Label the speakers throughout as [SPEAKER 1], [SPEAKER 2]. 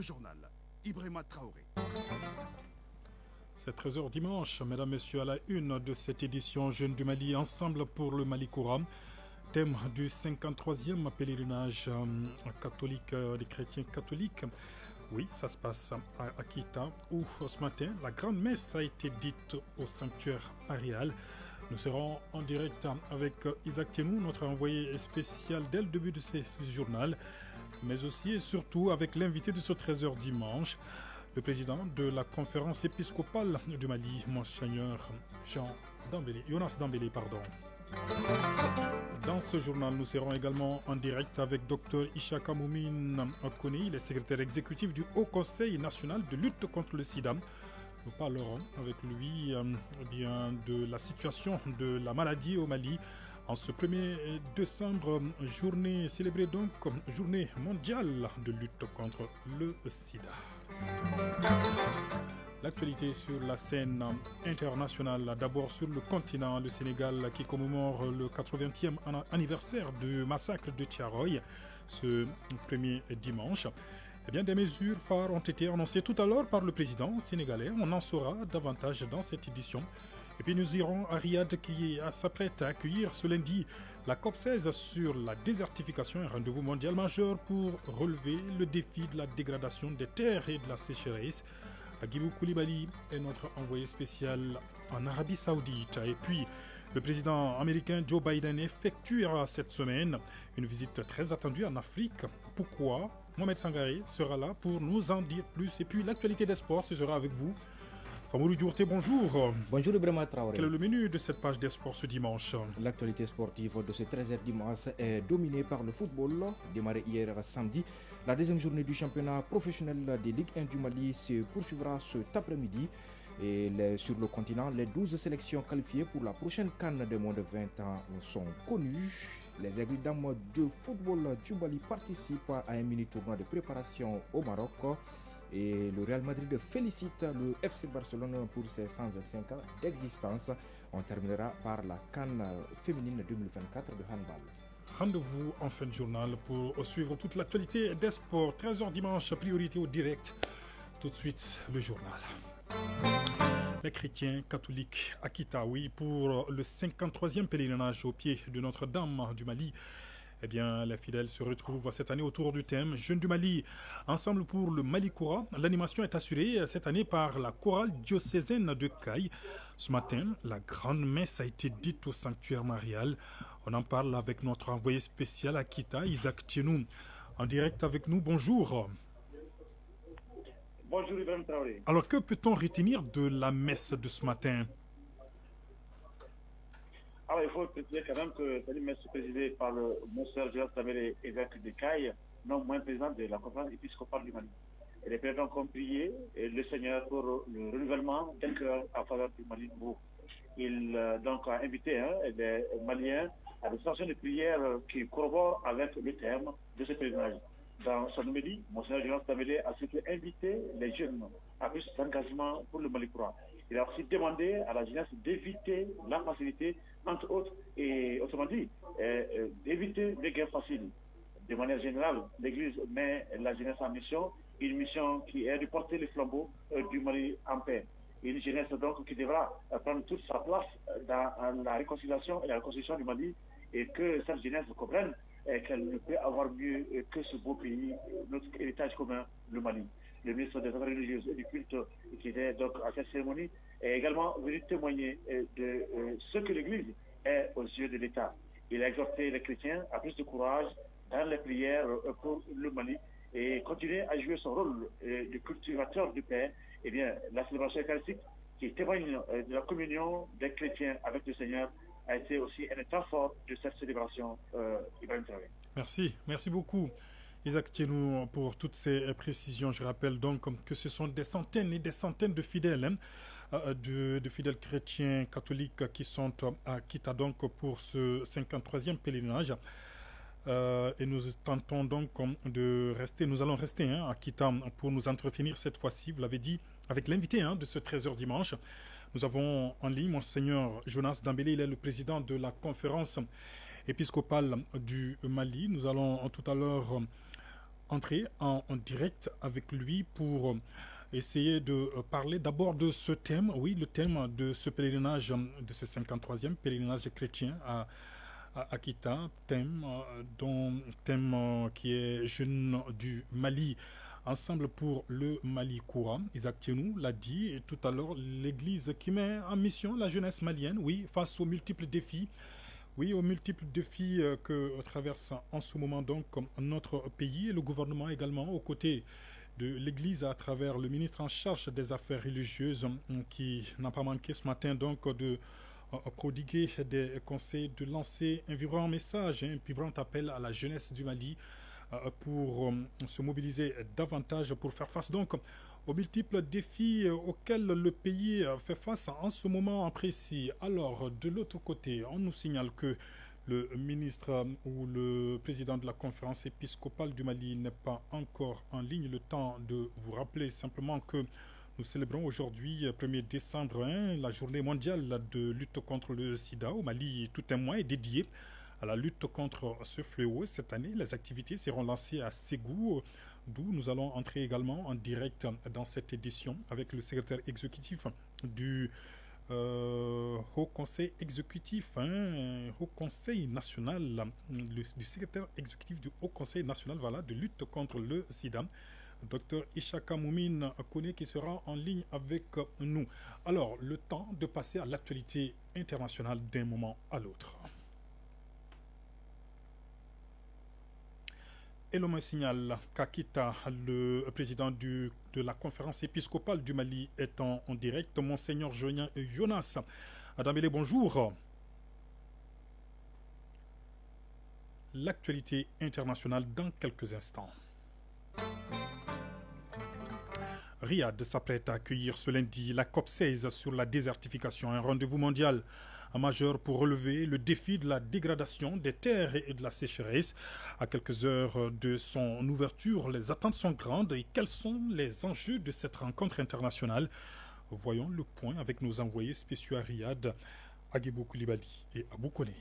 [SPEAKER 1] le journal. Ibrahima Traoré.
[SPEAKER 2] C'est 13h dimanche, mesdames, messieurs, à la une de cette édition Jeunes du Mali, ensemble pour le Mali Coura. Thème du 53e pèlerinage catholique des chrétiens catholiques. Oui, ça se passe à Kita, où ce matin, la grande messe a été dite au sanctuaire marial. Nous serons en direct avec Isaac Tienou, notre envoyé spécial dès le début de ce journal, mais aussi et surtout avec l'invité de ce 13h dimanche, le président de la conférence épiscopale du Mali, Monseigneur Jonas Dambélé. Dans ce journal, nous serons également en direct avec Dr Ishaka Moumine Kone, il est secrétaire exécutif du Haut Conseil national de lutte contre le sida. Nous parlerons avec lui de la situation de la maladie au Mali en ce 1er décembre, journée célébrée donc journée mondiale de lutte contre le sida. L'actualité sur la scène internationale, d'abord sur le continent, le Sénégal qui commémore le 80e anniversaire du massacre de Thiaroye ce 1er dimanche. Eh bien, des mesures phares ont été annoncées tout à l'heure par le président sénégalais. On en saura davantage dans cette édition. Et puis nous irons à Riyad qui s'apprête à accueillir ce lundi la COP16 sur la désertification, un rendez-vous mondial majeur pour relever le défi de la dégradation des terres et de la sécheresse. Agibou Koulibaly est notre envoyé spécial en Arabie Saoudite. Et puis, le président américain Joe Biden effectuera cette semaine une visite très attendue en Afrique. Pourquoi? Mohamed Sangaré sera là pour nous en dire plus. Et puis, l'actualité des sports, ce sera avec vous. Famoulou Diourté, bonjour.
[SPEAKER 3] Bonjour Ibrahima Traoré.
[SPEAKER 2] Quel est le menu de cette page des sports ce dimanche?
[SPEAKER 3] L'actualité sportive de ce 13h dimanche est dominée par le football. Démarré hier samedi, la deuxième journée du championnat professionnel de Ligue 1 du Mali se poursuivra cet après-midi. Et sur le continent, les 12 sélections qualifiées pour la prochaine CAN de moins de 20 ans sont connues. Les Aigles dames de football du Mali participent à un mini-tournoi de préparation au Maroc. Et le Real Madrid félicite le FC Barcelone pour ses 125 ans d'existence. On terminera par la CAN féminine 2024 de handball.
[SPEAKER 2] Rendez-vous en fin de journal pour suivre toute l'actualité des sports. 13h dimanche, priorité au direct. Tout de suite, le journal. Les chrétiens catholiques à Kita, oui, pour le 53e pèlerinage au pied de Notre-Dame du Mali. Eh bien, les fidèles se retrouvent cette année autour du thème Jeunes du Mali, ensemble pour le Mali Coura. L'animation est assurée cette année par la chorale diocésaine de Caille. Ce matin, la grande messe a été dite au sanctuaire marial. On en parle avec notre envoyé spécial à Kita, Isaac Tienou. En direct avec nous, bonjour.
[SPEAKER 4] Bonjour Ibrahima Traoré.
[SPEAKER 2] Alors, que peut-on retenir de la messe de ce matin?
[SPEAKER 4] Alors, il faut préciser quand même que cette messe présidée par le Monseigneur Jonas Dambélé, évêque de Caille, non moins président de la conférence épiscopale du Mali. Et les présidents ont prié le Seigneur pour le renouvellement d'un cœur en faveur du Mali nouveau. Il donc a invité les Maliens à des sessions de prière qui corroborent avec le thème de ce pèlerinage. Dans son homélie, Monseigneur Jonas Dambélé a surtout invité les jeunes à plus d'engagement pour le Mali Coura. Il a aussi demandé à la jeunesse d'éviter la facilité, entre autres, et autrement dit, d'éviter les guerres faciles. De manière générale, l'Église met la jeunesse en mission, une mission qui est de porter les flambeaux du Mali en paix. Une jeunesse donc qui devra prendre toute sa place dans la réconciliation et la reconstruction du Mali, et que cette jeunesse comprenne qu'elle ne peut avoir mieux que ce beau pays, notre héritage commun, le Mali. Le ministre des Affaires religieuses et du culte qui était donc à cette cérémonie est également venu témoigner de ce que l'Église est aux yeux de l'État. Il a exhorté les chrétiens à plus de courage dans les prières pour le Mali et continuer à jouer son rôle de cultivateur de paix. Eh bien, la célébration eucharistique qui témoigne de la communion des chrétiens avec le Seigneur a été aussi un temps fort de cette célébration.
[SPEAKER 2] Merci beaucoup. Isaac Tienou, pour toutes ces précisions. Je rappelle donc que ce sont des centaines et des centaines de fidèles, de fidèles chrétiens catholiques qui sont à Kita donc pour ce 53e pèlerinage. Et nous tentons donc de rester, nous allons rester à Kita pour nous entretenir cette fois-ci, vous l'avez dit, avec l'invité de ce 13h dimanche. Nous avons en ligne Monseigneur Jonas Dambélé, il est le président de la conférence épiscopale du Mali. Nous allons tout à l'heure entrer en direct avec lui pour essayer de parler d'abord de ce thème, oui, le thème de ce pèlerinage, de ce 53e pèlerinage chrétien à Akita, thème qui est Jeunes du Mali, ensemble pour le Mali courant. Isaac Tienou l'a dit et tout à l'heure, l'Église qui met en mission la jeunesse malienne, oui, face aux multiples défis. Oui, aux multiples défis que traverse en ce moment donc notre pays et le gouvernement également, aux côtés de l'Église à travers le ministre en charge des Affaires religieuses qui n'a pas manqué ce matin donc de prodiguer des conseils, de lancer un vibrant message, un vibrant appel à la jeunesse du Mali pour se mobiliser davantage pour faire face donc aux multiples défis auxquels le pays fait face en ce moment précis. Alors, de l'autre côté, on nous signale que le ministre ou le président de la conférence épiscopale du Mali n'est pas encore en ligne. Le temps de vous rappeler simplement que nous célébrons aujourd'hui, 1er décembre, la journée mondiale de lutte contre le sida. Au Mali, tout un mois est dédié à la lutte contre ce fléau. Cette année, les activités seront lancées à Ségou, d'où nous allons entrer également en direct dans cette édition avec le secrétaire exécutif du Haut Conseil exécutif, Haut Conseil national, du secrétaire exécutif du Haut Conseil national de lutte contre le sida, Dr Ishaka Moumine Kone, qui sera en ligne avec nous. Alors, le temps de passer à l'actualité internationale d'un moment à l'autre. Et l'on me signale qu'Akita, le président de la conférence épiscopale du Mali, est en direct. Monseigneur Jonas Adambele, bonjour. L'actualité internationale dans quelques instants. Riyad s'apprête à accueillir ce lundi la COP16 sur la désertification, un rendez-vous mondial majeur pour relever le défi de la dégradation des terres et de la sécheresse. À quelques heures de son ouverture, les attentes sont grandes. Et quels sont les enjeux de cette rencontre internationale? Voyons le point avec nos envoyés spéciaux à Riyad, Agibou Koulibaly et Abou Kone.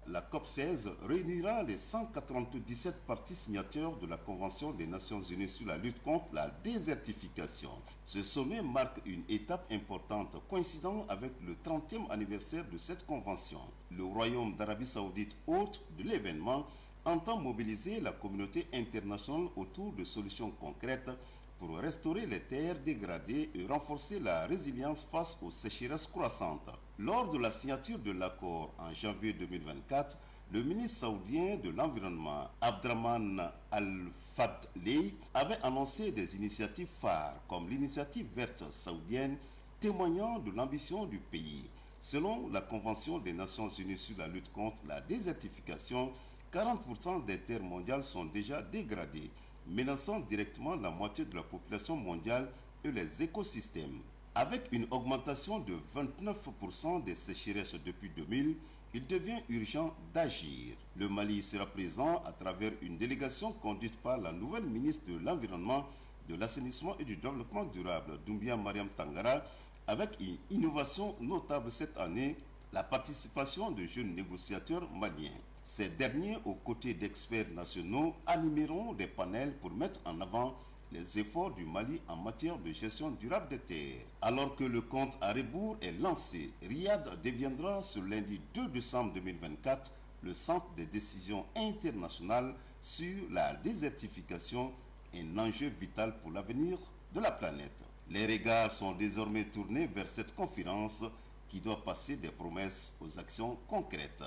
[SPEAKER 5] La COP16 réunira les 197 parties signataires de la Convention des Nations Unies sur la lutte contre la désertification. Ce sommet marque une étape importante coïncidant avec le 30e anniversaire de cette convention. Le Royaume d'Arabie Saoudite, hôte de l'événement, entend mobiliser la communauté internationale autour de solutions concrètes pour restaurer les terres dégradées et renforcer la résilience face aux sécheresses croissantes. Lors de la signature de l'accord en janvier 2024, le ministre saoudien de l'Environnement, Abdrahman Al-Fadley, avait annoncé des initiatives phares comme l'initiative verte saoudienne, témoignant de l'ambition du pays. Selon la Convention des Nations Unies sur la lutte contre la désertification, 40% des terres mondiales sont déjà dégradées, menaçant directement la moitié de la population mondiale et les écosystèmes. Avec une augmentation de 29% des sécheresses depuis 2000, il devient urgent d'agir. Le Mali sera présent à travers une délégation conduite par la nouvelle ministre de l'Environnement, de l'Assainissement et du Développement durable, Doumbia Mariam Tangara, avec une innovation notable cette année, la participation de jeunes négociateurs maliens. Ces derniers, aux côtés d'experts nationaux, animeront des panels pour mettre en avant les efforts du Mali en matière de gestion durable des terres. Alors que le compte à rebours est lancé, Riyad deviendra ce lundi 2 décembre 2024 le centre des décisions internationales sur la désertification, un enjeu vital pour l'avenir de la planète. Les regards sont désormais tournés vers cette conférence qui doit passer des promesses aux actions concrètes.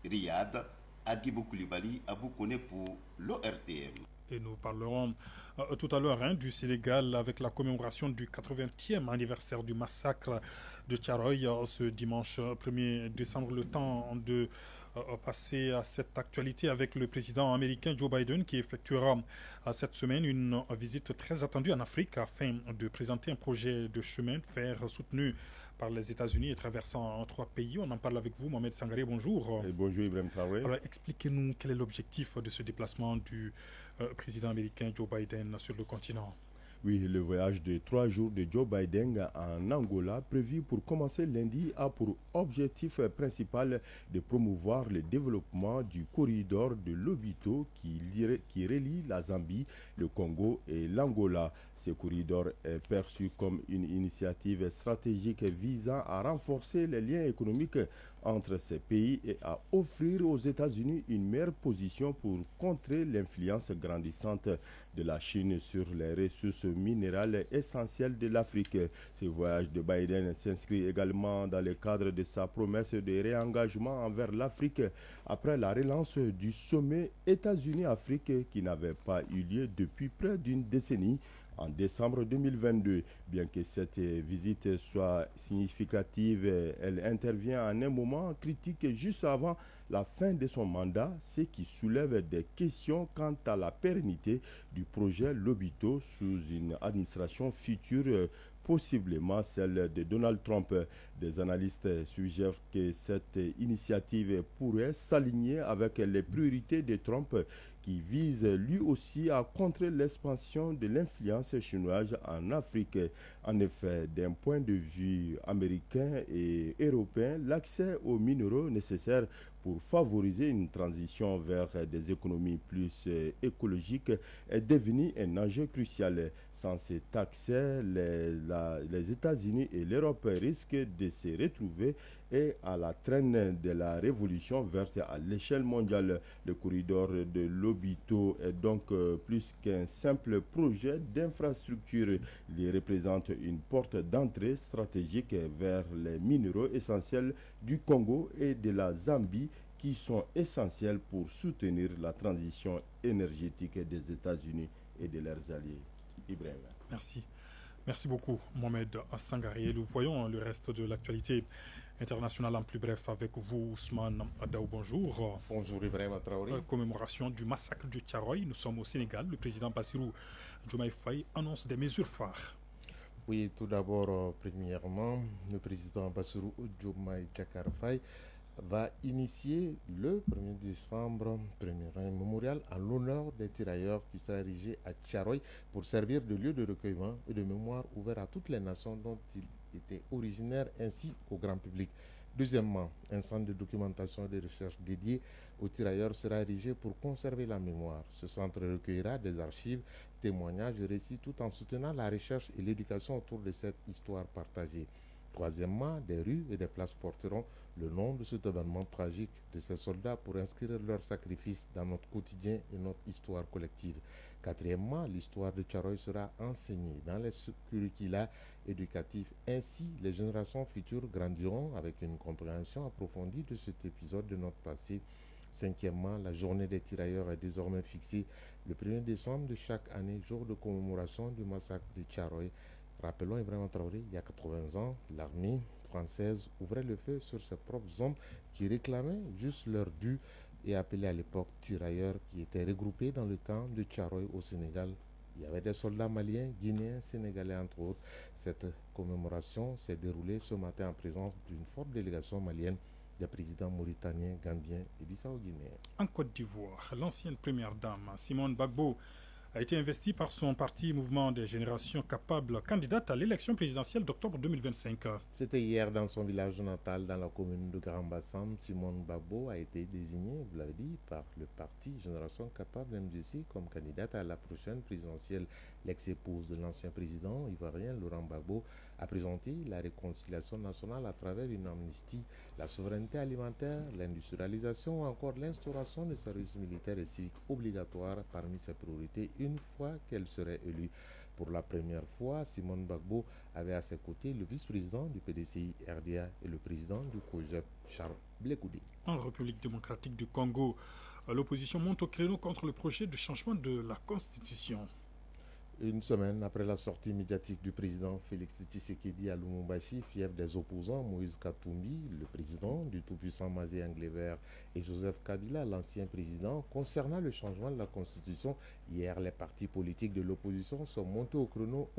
[SPEAKER 5] Riyad, Agibou Koulibaly, Abou Kone pour l'ORTM.
[SPEAKER 2] Et nous parlerons tout à l'heure du Sénégal avec la commémoration du 80e anniversaire du massacre de Thiaroye ce dimanche 1er décembre. Le temps de passer à cette actualité avec le président américain Joe Biden qui effectuera cette semaine une visite très attendue en Afrique afin de présenter un projet de chemin de fer soutenu par les États-Unis et traversant 3 pays. On en parle avec vous, Mohamed Sangaré, bonjour.
[SPEAKER 6] Et bonjour Ibrahim Traoré.
[SPEAKER 2] Alors expliquez-nous quel est l'objectif de ce déplacement du président américain Joe Biden sur le continent.
[SPEAKER 6] Oui, le voyage de 3 jours de Joe Biden en Angola, prévu pour commencer lundi, a pour objectif principal de promouvoir le développement du corridor de Lobito qui relie la Zambie, le Congo et l'Angola. Ce corridor est perçu comme une initiative stratégique visant à renforcer les liens économiques entre ces pays et à offrir aux États-Unis une meilleure position pour contrer l'influence grandissante de la Chine sur les ressources minérales essentielles de l'Afrique. Ce voyage de Biden s'inscrit également dans le cadre de sa promesse de réengagement envers l'Afrique après la relance du sommet États-Unis-Afrique qui n'avait pas eu lieu depuis près d'une décennie en décembre 2022. Bien que cette visite soit significative, elle intervient en un moment critique juste avant la fin de son mandat, ce qui soulève des questions quant à la pérennité du projet Lobito sous une administration future, possiblement celle de Donald Trump. Des analystes suggèrent que cette initiative pourrait s'aligner avec les priorités de Trump qui vise lui aussi à contrer l'expansion de l'influence chinoise en Afrique. En effet, d'un point de vue américain et européen, l'accès aux minéraux nécessaires pour favoriser une transition vers des économies plus écologiques est devenu un enjeu crucial. Sans cet accès, les États-Unis et l'Europe risquent de se retrouver et à la traîne de la révolution verte à l'échelle mondiale. Le corridor de Lobito est donc plus qu'un simple projet d'infrastructure. Il représente une porte d'entrée stratégique vers les minéraux essentiels du Congo et de la Zambie qui sont essentiels pour soutenir la transition énergétique des États-Unis et de leurs alliés. Ibrahim.
[SPEAKER 2] Merci. Merci beaucoup, Mohamed Sangari. Nous voyons le reste de l'actualité internationale en plus bref avec vous, Ousmane Adaou. Bonjour.
[SPEAKER 3] Bonjour, Ibrahim Traoré.
[SPEAKER 2] Commémoration du massacre de Thiaroye. Nous sommes au Sénégal. Le président Bassirou Diomaye Faye annonce des mesures phares.
[SPEAKER 7] Oui, tout d'abord, premièrement, le président Bassirou Diomaye Diakhar Faye va initier le 1er décembre un mémorial en l'honneur des tirailleurs qui sera érigé à Thiaroye pour servir de lieu de recueillement et de mémoire ouvert à toutes les nations dont il était originaire ainsi qu'au grand public. Deuxièmement, un centre de documentation et de recherche dédié aux tirailleurs sera érigé pour conserver la mémoire. Ce centre recueillera des archives, témoignages et récits tout en soutenant la recherche et l'éducation autour de cette histoire partagée. Troisièmement, des rues et des places porteront le nom de cet événement tragique de ces soldats pour inscrire leur sacrifice dans notre quotidien et notre histoire collective. Quatrièmement, l'histoire de Thiaroye sera enseignée dans les curricula éducatifs. Ainsi, les générations futures grandiront avec une compréhension approfondie de cet épisode de notre passé. Cinquièmement, la journée des tirailleurs est désormais fixée le 1er décembre de chaque année, jour de commémoration du massacre de Thiaroye. Rappelons Ibrahim Traoré, il y a 80 ans, l'armée française ouvrait le feu sur ses propres hommes qui réclamaient juste leur dû et appelaient à l'époque tirailleurs qui étaient regroupés dans le camp de Thiaroye au Sénégal. Il y avait des soldats maliens, guinéens, sénégalais entre autres. Cette commémoration s'est déroulée ce matin en présence d'une forte délégation malienne, des présidents mauritaniens, gambiens et bissau-guinéens.
[SPEAKER 2] En Côte d'Ivoire, l'ancienne première dame Simone Gbagbo a été investie par son parti Mouvement des Générations Capables, candidate à l'élection présidentielle d'octobre 2025.
[SPEAKER 7] C'était hier dans son village natal, dans la commune de Grand Bassam. Simone Gbagbo a été désignée, vous l'avez dit, par le parti Génération Capable MGC comme candidate à la prochaine présidentielle. L'ex-épouse de l'ancien président ivoirien Laurent Gbagbo a présenté la réconciliation nationale à travers une amnistie, la souveraineté alimentaire, l'industrialisation ou encore l'instauration de services militaires et civiques obligatoires parmi ses priorités une fois qu'elle serait élue. Pour la première fois, Simone Gbagbo avait à ses côtés le vice-président du PDCI RDA et le président du COJEP, Charles Blekoudi.
[SPEAKER 2] En République démocratique du Congo, l'opposition monte au créneau contre le projet de changement de la Constitution.
[SPEAKER 7] Une semaine après la sortie médiatique du président Félix Tshisekedi à Lumumbashi, fief des opposants Moïse Katumbi, le président du tout-puissant Mazé Anglevert, et Joseph Kabila, l'ancien président, concernant le changement de la Constitution, hier les partis politiques de l'opposition sont montés au créneau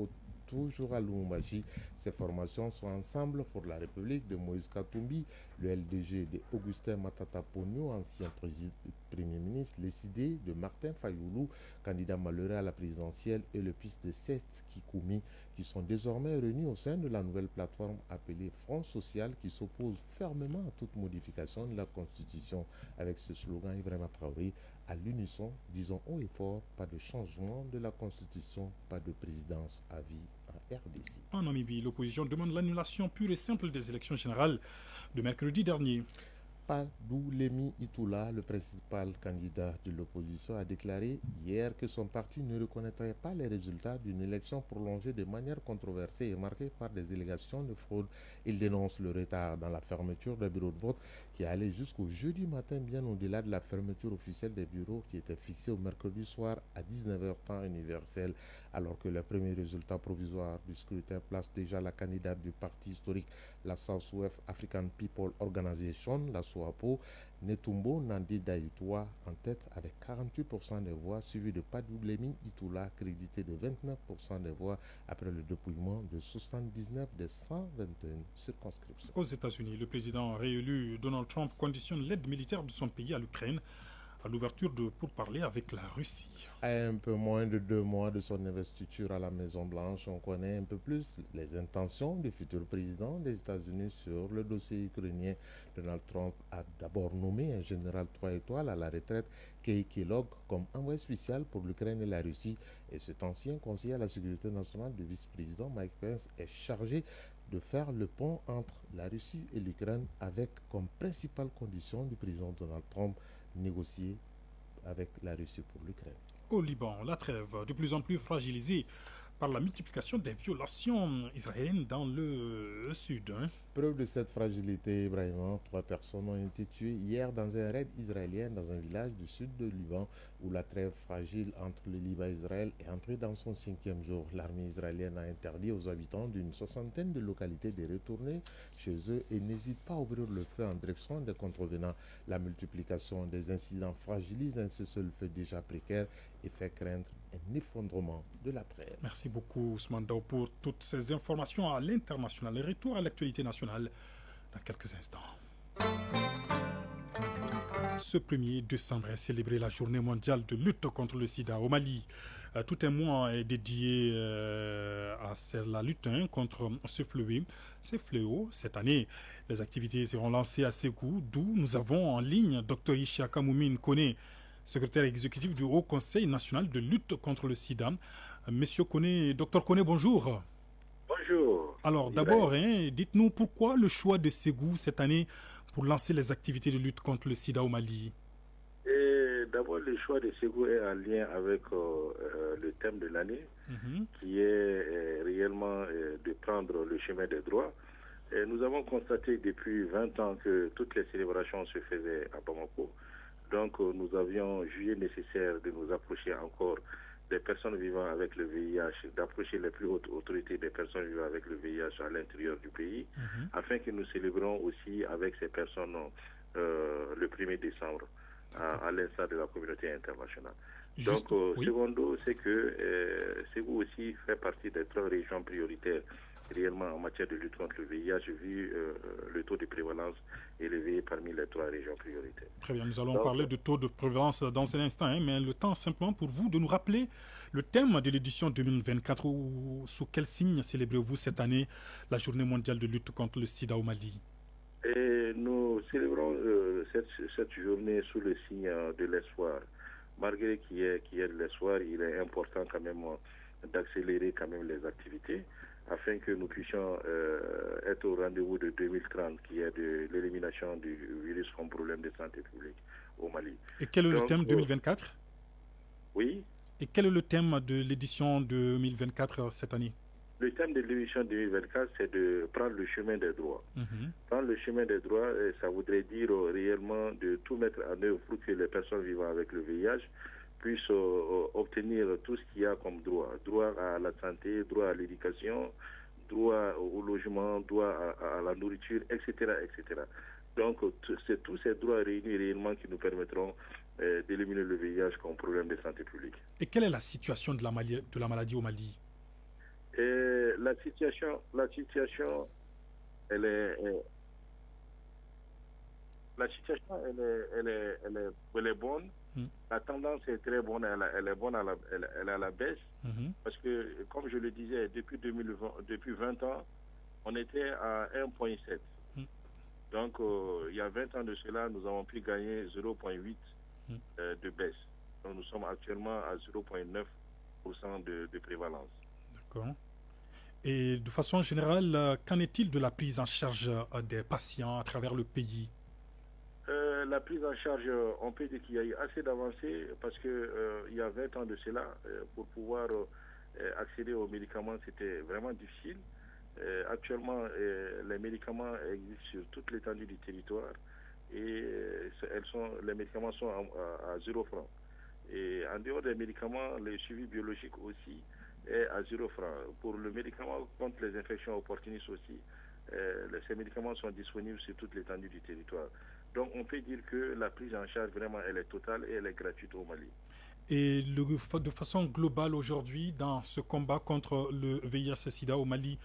[SPEAKER 7] toujours à Lubumbashi. Ces formations sont ensemble pour la République de Moïse Katumbi, le LDG de Augustin Matata Ponyo, ancien Premier ministre, les idées de Martin Fayoulou, candidat malheureux à la présidentielle, et le fils de Seth Kikoumi, qui sont désormais réunis au sein de la nouvelle plateforme appelée Front Social, qui s'oppose fermement à toute modification de la Constitution. Avec ce slogan, Ibrahima Traoré, à l'unisson, disons haut et fort, pas de changement de la Constitution, pas de présidence à vie en RDC.
[SPEAKER 2] En Namibie, l'opposition demande l'annulation pure et simple des élections générales de mercredi dernier.
[SPEAKER 7] Padoulemi Itula, le principal candidat de l'opposition, a déclaré hier que son parti ne reconnaîtrait pas les résultats d'une élection prolongée de manière controversée et marquée par des allégations de fraude. Il dénonce le retard dans la fermeture des bureaux de vote qui allait jusqu'au jeudi matin, bien au-delà de la fermeture officielle des bureaux qui était fixée au mercredi soir à 19h temps universel, alors que les premiers résultats provisoires du scrutin placent déjà la candidate du parti historique, la South-West African People Organization, la SWAPO, Netumbo Nandi Daitwa, en tête avec 48% des voix, suivi de Padoulemi Itula, crédité de 29% des voix après le dépouillement de 79 des 121 circonscriptions.
[SPEAKER 2] Aux États-Unis, le président réélu Donald Trump conditionne l'aide militaire de son pays à l'Ukraine à l'ouverture de pourparlers avec la Russie.
[SPEAKER 7] À un peu moins de 2 mois de son investiture à la Maison-Blanche, on connaît un peu plus les intentions du futur président des États-Unis sur le dossier ukrainien. Donald Trump a d'abord nommé un général 3 étoiles à la retraite, Kay Kellogg, comme envoyé spécial pour l'Ukraine et la Russie. Et cet ancien conseiller à la sécurité nationale du vice-président Mike Pence est chargé de faire le pont entre la Russie et l'Ukraine avec comme principale condition du président Donald Trump négocier avec la Russie pour l'Ukraine.
[SPEAKER 2] Au Liban, la trêve, de plus en plus fragilisée par la multiplication des violations israéliennes dans le sud.
[SPEAKER 7] Preuve de cette fragilité, Ibrahima, 3 personnes ont été tuées hier dans un raid israélien dans un village du sud du Liban où la trêve fragile entre le Liban et Israël est entrée dans son 5e jour. L'armée israélienne a interdit aux habitants d'une soixantaine de localités de retourner chez eux et n'hésite pas à ouvrir le feu en direction des contrevenants. La multiplication des incidents fragilise un cessez-le-feu déjà précaire et fait craindre un effondrement de la trêve.
[SPEAKER 2] Merci beaucoup Ousmane Dao pour toutes ces informations à l'international. Retour à l'actualité nationale dans quelques instants. Ce 1er décembre est célébré la journée mondiale de lutte contre le sida au Mali. Tout un mois est dédié à la lutte contre ce fléau. Cette année, les activités seront lancées à Ségou, d'où nous avons en ligne Dr Ishaka Moumine Kone, secrétaire exécutif du Haut Conseil national de lutte contre le sida. Monsieur Kone, Dr Kone, bonjour.
[SPEAKER 8] Bonjour.
[SPEAKER 2] Alors d'abord, dites-nous pourquoi le choix de Ségou cette année pour lancer les activités de lutte contre le sida au Mali.
[SPEAKER 8] D'abord, le choix de Ségou est en lien avec le thème de l'année, qui est réellement de prendre le chemin des droits. Et nous avons constaté depuis 20 ans que toutes les célébrations se faisaient à Bamako. Donc, nous avions jugé nécessaire de nous approcher encore des personnes vivant avec le VIH, d'approcher les plus hautes autorités des personnes vivant avec le VIH à l'intérieur du pays, afin que nous célébrons aussi avec ces personnes le 1er décembre, à l'instar de la communauté internationale. Donc, secondo, c'est que Ségou aussi fait partie des 3 régions prioritaires réellement en matière de lutte contre le VIH, vu le taux de prévalence élevé parmi les 3 régions prioritaires.
[SPEAKER 2] Très bien, nous allons parler de taux de prévalence dans un instant, mais le temps simplement pour vous de nous rappeler le thème de l'édition 2024, sous quel signe célébrez-vous cette année la journée mondiale de lutte contre le sida au Mali?
[SPEAKER 8] Et nous célébrons cette journée sous le signe de l'espoir. Malgré qu'il y ait de l'espoir, il est important quand même d'accélérer quand même les activités, afin que nous puissions être au rendez-vous de 2030, qui est de l'élimination du virus comme problème de santé publique au Mali.
[SPEAKER 2] Et quel est le thème 2024 ?
[SPEAKER 8] Oui.
[SPEAKER 2] Et quel est le thème de l'édition 2024 cette année ?
[SPEAKER 8] Le thème de l'édition 2024, c'est de prendre le chemin des droits. Prendre le chemin des droits, ça voudrait dire réellement de tout mettre en œuvre pour que les personnes vivant avec le VIH puissent obtenir tout ce qu'il y a comme droit. Droit à la santé, droit à l'éducation, droit au logement, droit à la nourriture, etc., etc. Donc, c'est tous ces droits réunis réellement qui nous permettront d'éliminer le VIH comme problème de santé publique.
[SPEAKER 2] Et quelle est la situation de la maladie au Mali ?
[SPEAKER 8] la situation, elle est, la situation, elle est bonne. La tendance est très bonne, elle est bonne, elle est à la baisse. Parce que, comme je le disais, depuis 20 ans, on était à 1,7. Donc, il y a 20 ans de cela, nous avons pu gagner 0,8 de baisse. Donc, nous sommes actuellement à 0,9% de prévalence.
[SPEAKER 2] D'accord. Et de façon générale, qu'en est-il de la prise en charge des patients à travers le pays?
[SPEAKER 8] La prise en charge, on peut dire qu'il y a eu assez d'avancées parce que il y a 20 ans de cela, pour pouvoir accéder aux médicaments, c'était vraiment difficile. Actuellement, les médicaments existent sur toute l'étendue du territoire et les médicaments sont à 0 francs. Et en dehors des médicaments, le suivi biologique aussi est à 0 francs. Pour le médicament contre les infections opportunistes aussi, ces médicaments sont disponibles sur toute l'étendue du territoire. Donc on peut dire que la prise en charge vraiment elle est totale et elle est gratuite au Mali.
[SPEAKER 2] Et de façon globale aujourd'hui, dans ce combat contre le VIH-Sida au Mali,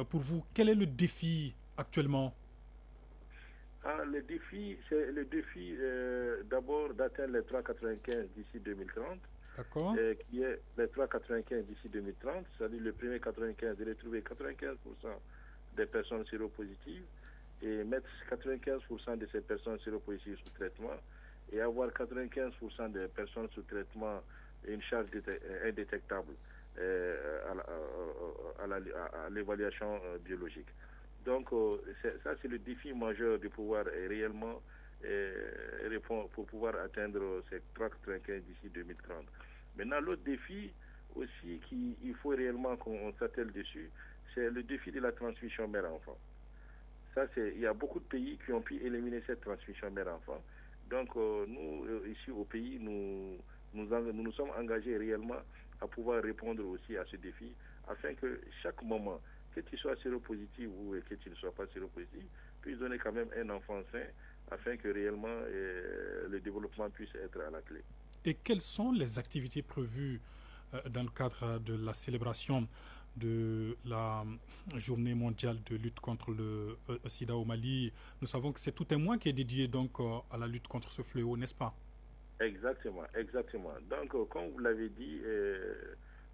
[SPEAKER 2] pour vous, quel est le défi actuellement?
[SPEAKER 8] Le défi, c'est le défi d'abord d'atteindre les 3,95 d'ici 2030.
[SPEAKER 2] D'accord.
[SPEAKER 8] Qui est les 3,95 d'ici 2030, c'est-à-dire le premier 95 de retrouver 95% des personnes séropositives et mettre 95% de ces personnes séropositives sous traitement et avoir 95% des personnes sous traitement et une charge indétectable à l'évaluation biologique. Donc, ça, c'est le défi majeur de pouvoir réellement répondre pour pouvoir atteindre ces 3,95 d'ici 2030. Maintenant, l'autre défi aussi qu'il faut réellement qu'on s'attelle dessus, c'est le défi de la transmission mère-enfant. Ça, il y a beaucoup de pays qui ont pu éliminer cette transmission mère-enfant. Donc, nous, ici au pays, nous sommes engagés réellement à pouvoir répondre aussi à ce défi, afin que chaque moment, que tu sois séropositif ou que tu ne sois pas séropositif, puisse donner quand même un enfant sain, afin que réellement le développement puisse être à la clé.
[SPEAKER 2] Et quelles sont les activités prévues dans le cadre de la célébration de la journée mondiale de lutte contre le sida au Mali? Nous savons que c'est tout un mois qui est dédié donc à la lutte contre ce fléau, n'est-ce pas?
[SPEAKER 8] Exactement. Donc, comme vous l'avez dit,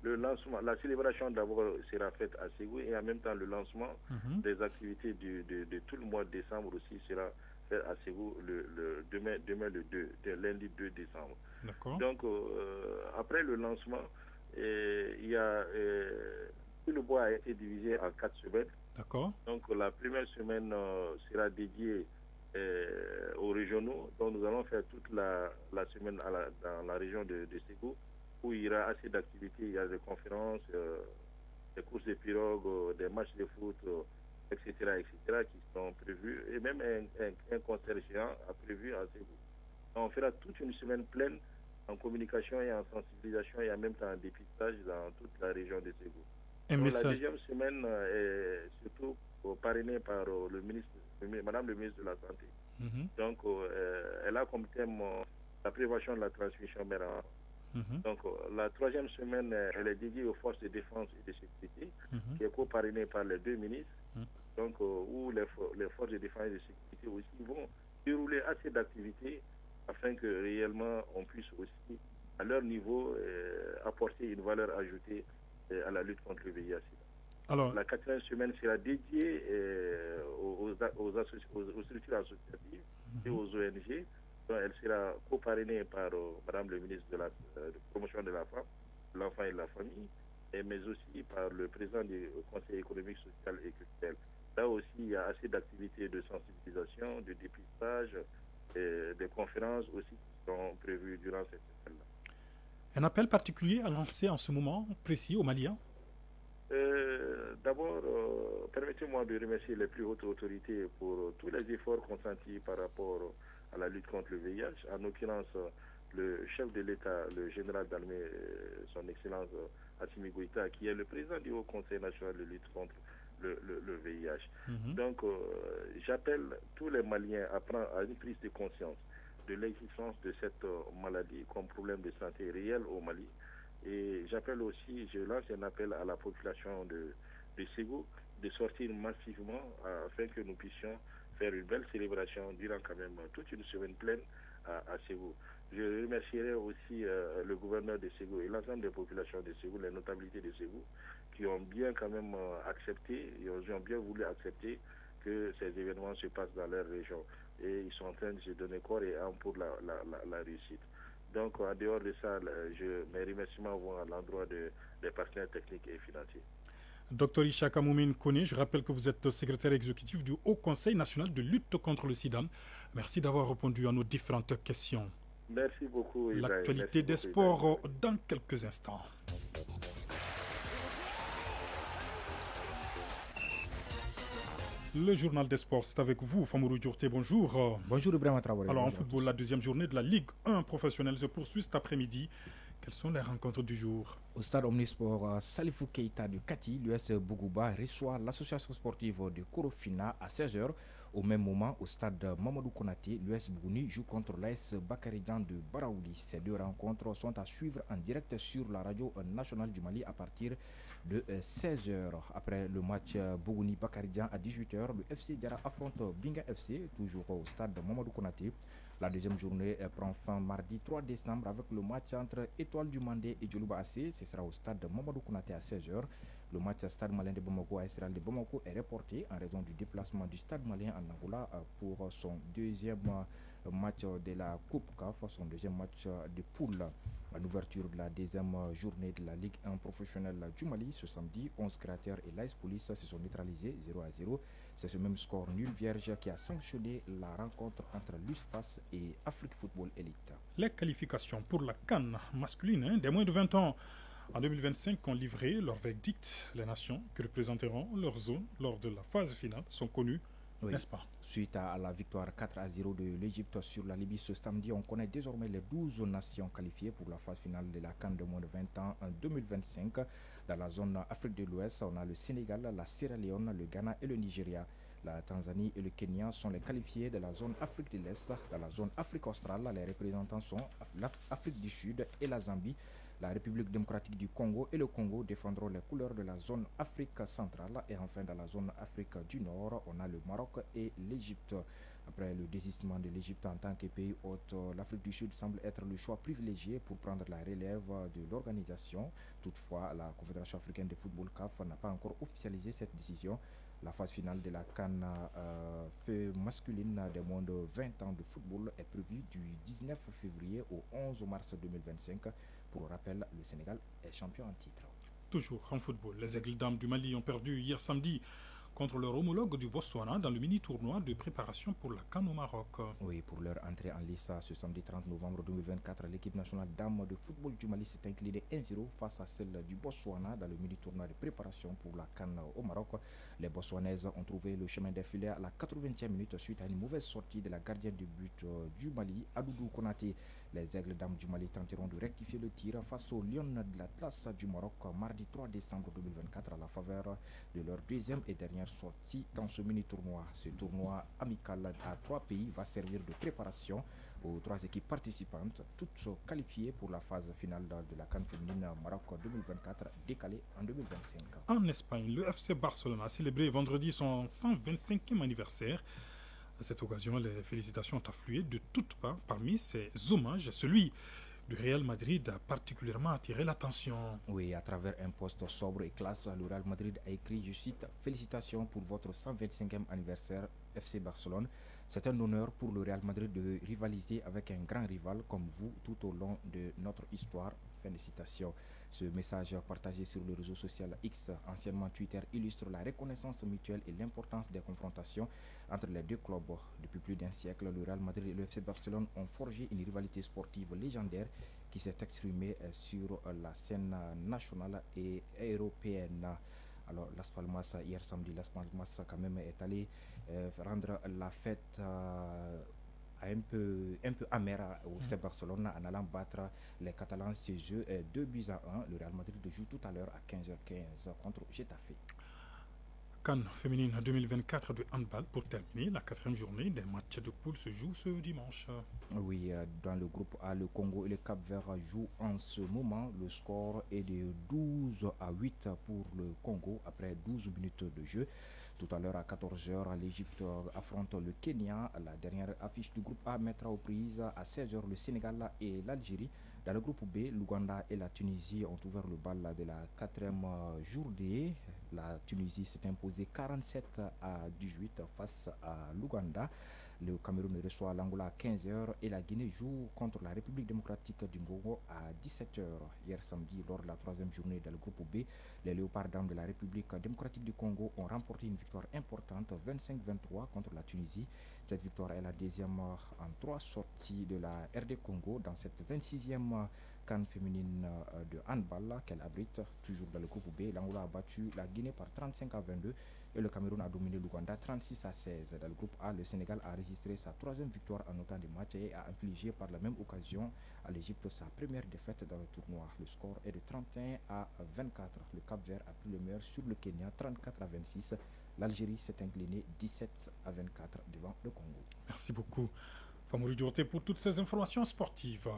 [SPEAKER 8] le lancement, la célébration d'abord sera faite à Ségou et en même temps le lancement des activités de tout le mois de décembre aussi sera fait à Ségou demain le 2, lundi 2 décembre.
[SPEAKER 2] D'accord.
[SPEAKER 8] Donc, après le lancement, il y a tout le bois a été divisé en 4 semaines.
[SPEAKER 2] D'accord.
[SPEAKER 8] Donc, la première semaine sera dédiée aux régionaux. Donc, nous allons faire toute la semaine dans la région de Ségou, où il y aura assez d'activités. Il y a des conférences, des courses de pirogues, des matchs de foot, etc., qui sont prévus. Et même un concert géant a prévu à Ségou. On fera toute une semaine pleine en communication et en sensibilisation et en même temps en dépistage dans toute la région de Ségou. La deuxième semaine est surtout parrainée par Madame le ministre de la Santé. Donc, elle a comme thème la prévention de la transmission mère-enfant. Donc, la troisième semaine, elle est dédiée aux forces de défense et de sécurité, qui est co-parrainée par les deux ministres. Donc, où les forces de défense et de sécurité aussi vont dérouler assez d'activités afin que réellement on puisse aussi, à leur niveau, apporter une valeur ajoutée à la lutte contre le VIH. Alors, la quatrième semaine sera dédiée aux structures associatives et aux ONG. Donc, elle sera co-parrainée par Madame le ministre de la promotion de la femme, de l'enfant et de la famille, mais aussi par le président du Conseil économique, social et culturel. Là aussi, il y a assez d'activités de sensibilisation, de dépistage, des conférences aussi qui sont prévues durant cette semaine-là.
[SPEAKER 2] Un appel particulier à lancer en ce moment précis aux Maliens?
[SPEAKER 8] D'abord, permettez-moi de remercier les plus hautes autorités pour tous les efforts consentis par rapport à la lutte contre le VIH. En l'occurrence, le chef de l'État, le général d'armée, son Excellence Assimi Goïta, qui est le président du Haut Conseil national de lutte contre le VIH. Donc, j'appelle tous les Maliens à prendre une prise de conscience de l'existence de cette maladie comme problème de santé réel au Mali. Et j'appelle aussi, je lance un appel à la population de de Ségou de sortir massivement afin que nous puissions faire une belle célébration durant quand même toute une semaine pleine à Ségou. Je remercierai aussi le gouverneur de Ségou et l'ensemble des populations de Ségou, les notabilités de Ségou, qui ont bien quand même accepté, ils ont bien voulu accepter que ces événements se passent dans leur région. Et ils sont en train de se donner corps et âme pour la réussite. Donc, en dehors de ça, mes remerciements vont à l'endroit des partenaires techniques et financiers.
[SPEAKER 2] Docteur Ishaka Moumine Kone, je rappelle que vous êtes secrétaire exécutif du Haut Conseil national de lutte contre le sida. Merci d'avoir répondu à nos différentes questions.
[SPEAKER 8] Merci beaucoup, Ibrahim.
[SPEAKER 2] L'actualité des sports dans quelques instants. Le journal des sports, c'est avec vous, Famourou Djourté, bonjour.
[SPEAKER 3] Bonjour Ibrahim Traoré.
[SPEAKER 2] Alors en football, la deuxième journée de la Ligue 1 professionnelle se poursuit cet après-midi. Quelles sont les rencontres du jour?
[SPEAKER 3] Au stade Omnisport, Salifou Keita de Kati, l'US Bougouba reçoit l'association sportive de Korofina à 16h. Au même moment, au stade Mamadou Konaté, l'US Bougouni joue contre l'AS Bakarijan de Baraouli. Ces deux rencontres sont à suivre en direct sur la radio nationale du Mali à partir de 16h. Après le match Bougouni-Bakarijan à 18h, le FC Diara affronte Binga FC, toujours au stade Mamadou Konaté. La deuxième journée prend fin mardi 3 décembre avec le match entre Étoile du Mandé et Djoluba AC. Ce sera au stade Mamadou Konaté à 16h. Le match Stade Malien de Bamako à Esral de Bamako est reporté en raison du déplacement du Stade Malien en Angola pour son deuxième match de la Coupe CAF, son deuxième match de poule. En ouverture de la deuxième journée de la Ligue 1 professionnelle du Mali, ce samedi, 11 créateurs et l'AS Police se sont neutralisés 0-0. C'est ce même score nul vierge qui a sanctionné la rencontre entre l'USFAS et Afrique Football Elite.
[SPEAKER 2] Les qualifications pour la CAN masculine des moins de 20 ans en 2025 ont livré leur verdict. Les nations qui représenteront leur zone lors de la phase finale sont connues, n'est-ce pas?
[SPEAKER 3] Suite à la victoire 4-0 de l'Égypte sur la Libye ce samedi, on connaît désormais les 12 nations qualifiées pour la phase finale de la CAN de moins de 20 ans en 2025. Dans la zone Afrique de l'Ouest, on a le Sénégal, la Sierra Leone, le Ghana et le Nigeria. La Tanzanie et le Kenya sont les qualifiés de la zone Afrique de l'Est. Dans la zone Afrique australe, les représentants sont l'Afrique du Sud et la Zambie. La République démocratique du Congo et le Congo défendront les couleurs de la zone Afrique centrale. Et enfin, dans la zone Afrique du Nord, on a le Maroc et l'Égypte. Après le désistement de l'Égypte en tant que pays hôte, l'Afrique du Sud semble être le choix privilégié pour prendre la relève de l'organisation. Toutefois, la Confédération africaine de football CAF n'a pas encore officialisé cette décision. La phase finale de la CAN masculine des moins de 20 ans de football est prévue du 19 février au 11 mars 2025. Pour rappel, le Sénégal est champion en titre.
[SPEAKER 2] Toujours en football, les Aigles dames du Mali ont perdu hier samedi contre leur homologue du Botswana dans le mini-tournoi de préparation pour la CAN au Maroc.
[SPEAKER 3] Oui, pour leur entrée en lice ce samedi 30 novembre 2024, l'équipe nationale dames de football du Mali s'est inclinée 1-0 face à celle du Botswana dans le mini-tournoi de préparation pour la CAN au Maroc. Les Botswanaises ont trouvé le chemin des filets à la 80e minute suite à une mauvaise sortie de la gardienne de but du Mali, Adoudou Konaté. Les Aigles dames du Mali tenteront de rectifier le tir face aux Lions de l'Atlas du Maroc mardi 3 décembre 2024 à la faveur de leur deuxième et dernière sortie dans ce mini-tournoi. Ce tournoi amical à 3 pays va servir de préparation aux 3 équipes participantes, toutes qualifiées pour la phase finale de la CAN féminine Maroc 2024 décalée en 2025.
[SPEAKER 2] En Espagne, le FC Barcelone a célébré vendredi son 125e anniversaire. À cette occasion, les félicitations ont afflué de toutes parts. Parmi ces hommages, celui du Real Madrid a particulièrement attiré l'attention.
[SPEAKER 3] Oui, à travers un post sobre et classe, le Real Madrid a écrit, je cite, « Félicitations pour votre 125e anniversaire FC Barcelone. C'est un honneur pour le Real Madrid de rivaliser avec un grand rival comme vous tout au long de notre histoire. » Fin de citation. Ce message partagé sur le réseau social X, anciennement Twitter, illustre la reconnaissance mutuelle et l'importance des confrontations entre les deux clubs. Depuis plus d'un siècle, le Real Madrid et le FC Barcelone ont forgé une rivalité sportive légendaire qui s'est exprimée sur la scène nationale et européenne. Alors, Las Palmas, hier samedi, Las Palmas quand même est allé rendre la fête un peu amère au FC Barcelone en allant battre les Catalans chez eux 2-1. Le Real Madrid joue tout à l'heure à 15h15 contre Getafe.
[SPEAKER 2] CAN féminine 2024 de handball pour terminer. La 4e journée des matchs de poule se joue ce dimanche.
[SPEAKER 3] Oui, dans le groupe A, le Congo et le Cap-Vert jouent en ce moment. Le score est de 12-8 pour le Congo après 12 minutes de jeu. Tout à l'heure à 14h, l'Égypte affronte le Kenya. La dernière affiche du groupe A mettra aux prises à 16h le Sénégal et l'Algérie. Dans le groupe B, l'Ouganda et la Tunisie ont ouvert le bal de la 4e journée. La Tunisie s'est imposée 47-18 face à l'Ouganda. Le Cameroun reçoit l'Angola à 15h et la Guinée joue contre la République démocratique du Congo à 17h. Hier samedi, lors de la 3e journée dans le groupe B, les Léopards d'Armes de la République démocratique du Congo ont remporté une victoire importante, 25-23 contre la Tunisie. Cette victoire est la 2e en 3 sorties de la RD Congo dans cette 26e CAN féminine de handball qu'elle abrite. Toujours dans le groupe B, l'Angola a battu la Guinée par 35-22 et le Cameroun a dominé l'Ouganda 36-16. Dans le groupe A, le Sénégal a enregistré sa 3e victoire en autant de matchs et a infligé par la même occasion à l'Égypte sa première défaite dans le tournoi. Le score est de 31-24. Le Cap-Vert a pris le meilleur sur le Kenya 34-26. L'Algérie s'est inclinée 17-24 devant le Congo.
[SPEAKER 2] Merci beaucoup, Famouri Dioté, pour toutes ces informations sportives.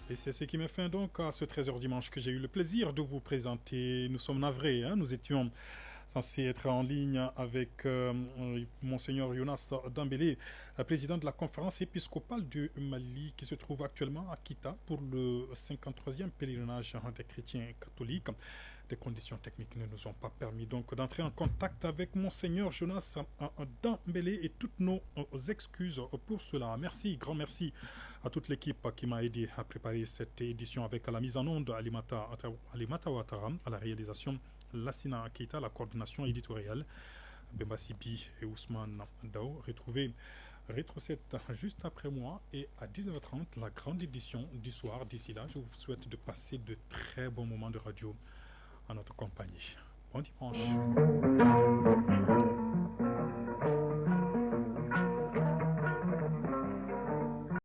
[SPEAKER 2] Et c'est ce qui met fin donc à ce 13h dimanche que j'ai eu le plaisir de vous présenter. Nous sommes navrés, nous étions censés être en ligne avec Monseigneur Jonas Dambélé, président de la conférence épiscopale du Mali, qui se trouve actuellement à Kita pour le 53e pèlerinage des chrétiens catholiques. Des conditions techniques ne nous ont pas permis donc d'entrer en contact avec Monseigneur Jonas Dambélé et toutes nos excuses pour cela. Merci, grand merci à toute l'équipe qui m'a aidé à préparer cette édition avec à la mise en onde Alimata Ouattara, à la réalisation Lassina Keita, la coordination éditoriale, Bemba Sibi et Ousmane Dao. Retrouvez Rétro 7 juste après moi et à 19h30 la grande édition du soir. D'ici là, je vous souhaite de passer de très bons moments de radio en notre compagnie. Bon dimanche.